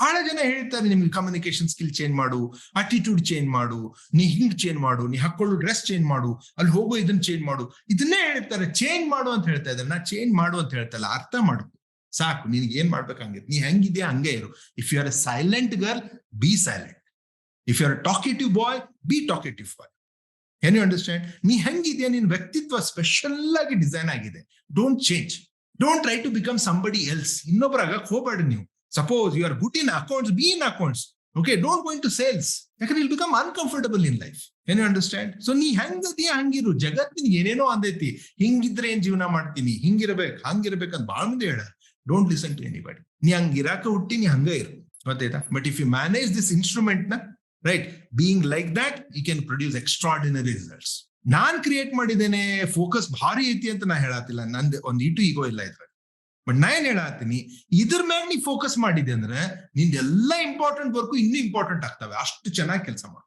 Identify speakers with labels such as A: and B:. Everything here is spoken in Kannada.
A: ಬಹಳ ಜನ ಹೇಳ್ತಾರೆ ನಿಮ್ಗೆ ಕಮ್ಯುನಿಕೇಶನ್ ಸ್ಕಿಲ್ ಚೇಂಜ್ ಮಾಡು, ಅಟಿಟ್ಯೂಡ್ ಚೇಂಜ್ ಮಾಡು, ನೀ ಹಿಂಗ್ ಚೇಂಜ್ ಮಾಡು, ನೀ ಹಾಕೊಳ್ಳೋ ಡ್ರೆಸ್ ಚೇಂಜ್ ಮಾಡು, ಅಲ್ಲಿ ಹೋಗೋ ಇದನ್ನ ಚೇಂಜ್ ಮಾಡು, ಇದನ್ನೇ ಹೇಳ್ತಾರೆ. ಚೇಂಜ್ ಮಾಡು ಅಂತ ಹೇಳ್ತಾ ಇದ್ದಾರೆ, ನಾ ಚೇಂಜ್ ಮಾಡು ಅಂತ ಹೇಳ್ತಾ ಇಲ್ಲ. ಅರ್ಥ ಮಾಡು ಸಾಕು, ನಿನ್ಗೆ ಏನ್ ಮಾಡ್ಬೇಕಂಗಿದ್ ನೀ ಹೆಂಗಿದ್ಯಾ ಹಂಗೆ ಇರು. If you are a silent girl, be silent. If you are a talkative boy, be talkative boy. Can you understand? ನೀ ಹೆಂಗಿದ್ಯಾ, ನಿನ್ ವ್ಯಕ್ತಿತ್ವ ಸ್ಪೆಷಲ್ ಆಗಿ ಡಿಸೈನ್ ಆಗಿದೆ. Don't change, don't try to become somebody else. ಇನ್ನೊಬ್ಬರಾಗ ಹೋಗ್ಬೇಡಿ ನೀವು. Suppose you are good in accounts, be in accounts. Okay, don't go into sales. ಯಾಕಂದ್ರೆ you'll become uncomfortable in life. Can you understand? So ನೀ ಹೆಂಗದಿಯಾ ಹಂಗಿರು. ಜಗತ್ತಿನ ಏನೇನೋ ಅಂದೈತಿ, ಹಿಂಗಿದ್ರೆ ಏನ್ ಜೀವನ ಮಾಡ್ತೀನಿ, ಹಿಂಗಿರ್ಬೇಕು ಹಂಗಿರ್ಬೇಕಂತ ಬಾಳ ಮಂದಿ ಹೇಳ. Don't listen to anybody. ನೀ ಹಂಗಿರಾಕ ಹುಟ್ಟಿ ನೀ ಹಂಗ ಇರು, ಗೊತ್ತಾಯ್ತಾ? But if you manage this instrument ನ right, being like that, you can produce extraordinary results. ನಾನ್ ಕ್ರಿಯೇಟ್ ಮಾಡಿದ್ದೇನೆ, ಫೋಕಸ್ ಭಾರಿ ಐತಿ ಅಂತ ನಾ ಹೇಳತ್ತಿಲ್ಲ. ನಂದು ಒಂದ್ ಇಟು ಈಗೋ ಇಲ್ಲ ಇದ್ರ. ಬಟ್ ನಾ ಏನ್ ಹೇಳತ್ತೀನಿ, ಇದ್ರ ಮ್ಯಾಗ ನೀ ಫೋಕಸ್ ಮಾಡಿದೆ ಅಂದ್ರೆ ನಿಂದ ಎಲ್ಲಾ ಇಂಪಾರ್ಟೆಂಟ್ ವರ್ಕು ಇನ್ನೂ ಇಂಪಾರ್ಟೆಂಟ್ ಆಗ್ತವೆ. ಅಷ್ಟು ಚೆನ್ನಾಗಿ ಕೆಲಸ ಮಾಡು.